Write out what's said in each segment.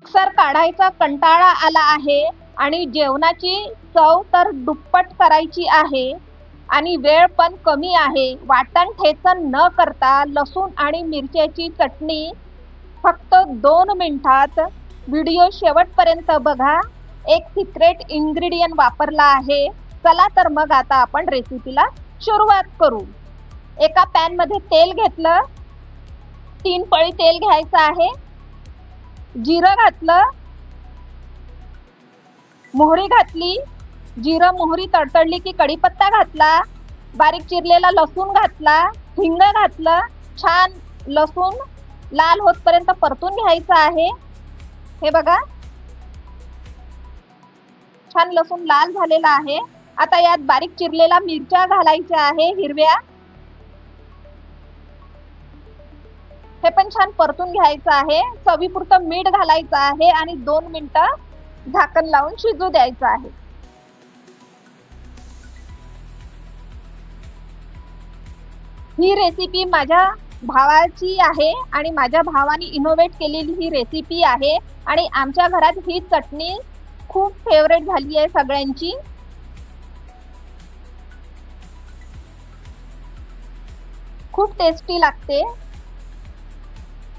Mixer काढायचा कंटाळा आला आहे आणि जेवणाची चव तर दुप्पट करायची आहे आणि वेळ पण कमी आहे. वाटण ठेचण न करता लसूण आणि मिरच्याची चटणी फक्त 2 मिनिटात. व्हिडिओ शेवटपर्यंत बघा. एक सिक्रेट इन्ग्रेडियंट वापरला आहे. चला तर मग आता आपण रेसिपीला सुरुवात करू. एका पॅन मध्ये तेल घेतलं. 3 पळी तेल घ्यायचं आहे. जिरं घातलं, मोहरी घातली. जिरं मोहरी तडतडली की कढीपत्ता घातला. बारीक चिरलेला लसूण घातला. हिंग घातलं. छान लसूण लाल होतपर्यंत परतून घ्यायचं आहे. हे बघा, छान लसूण लाल झालेला आहे. आता यात बारीक चिरलेला मिरच्या घालायच्या आहे हिरव्या. हे पण छान परतून घ्यायचं आहे. चवीपुरतं मीठ घालायचं आहे आणि 2 मिनिटं झाकण लावून शिजू द्यायचं आहे. ही रेसिपी माझ्या भावाची आहे आणि माझ्या भावाने इनोव्हेट केलेली ही रेसिपी आहे आणि आमच्या घरात ही चटणी खूप फेवरेट झाली आहे सगळ्यांची. खूप टेस्टी लागते.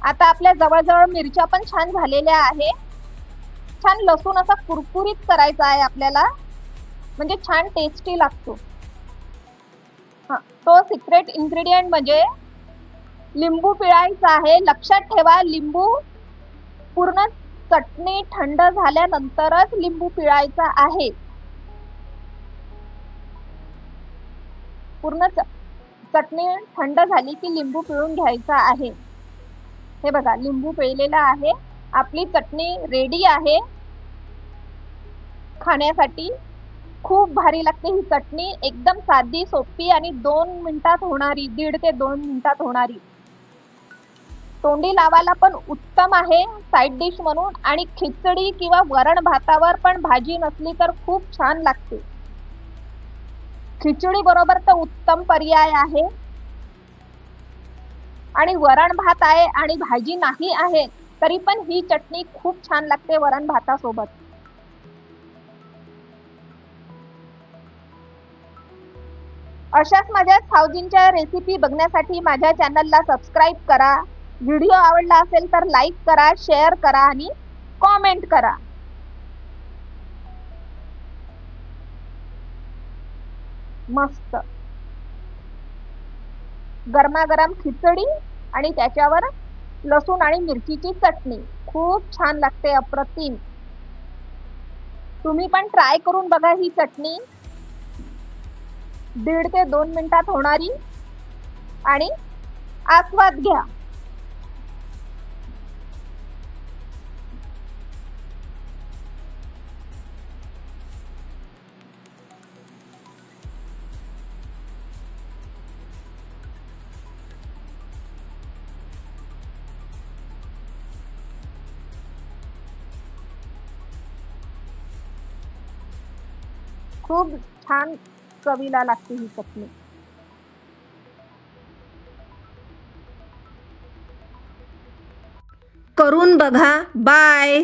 आता आपल्या जवळजवळ मिरच्या पण छान झालेल्या आहे. छान लसूण असा कुरकुरीत करायचा आहे आपल्याला, म्हणजे छान टेस्टी लागतो. तो सिक्रेट इन्ग्रेडियंट म्हणजे लिंबू पिळायचा आहे. लक्षात ठेवा, लिंबू पूर्ण चटणी थंड झाल्यानंतरच लिंबू पिळायचा आहे. पूर्ण चटणी थंड झाली की लिंबू पिळून घ्यायचा आहे. हे बघा, लिंबू पिळलेला आहे. आपली चटणी रेडी आहे खाण्यासाठी. खूप भारी लागते ही चटणी. एकदम साधी, सोपी आणि 2 मिनिटात होणारी, 1.5 ते 2 मिनिटात होणारी. तोंडी लावायला पण उत्तम आहे साईड डिश म्हणून. आणि खिचडी किंवा वरण भातावर पण भाजी नसली तर खूप छान लागते. खिचडी बरोबर तर उत्तम पर्याय आहे. आणि वरण भात आहे आणि भाजी नाही आहे तरी पण ही चटणी खूप छान लागते वरण भातासोबत. अशाच माझ्या सावजींच्या रेसिपी बघण्यासाठी माझ्या चॅनलला सबस्क्राईब करा. व्हिडिओ आवडला असेल तर लाईक करा, शेअर करा आणि कॉमेंट करा. मस्त गरमागरम खिचडी आणि त्याच्यावर लसूण आणि मिरचीची चटणी खूप छान लागते, अप्रतिम. तुम्ही पण ट्राय करून बघा ही चटणी. 1.5 ते 2 मिनिटात होणारी आणि आस्वाद घ्या. खूप छान चवीला लागते ही चटणी. करून बघा. बाय.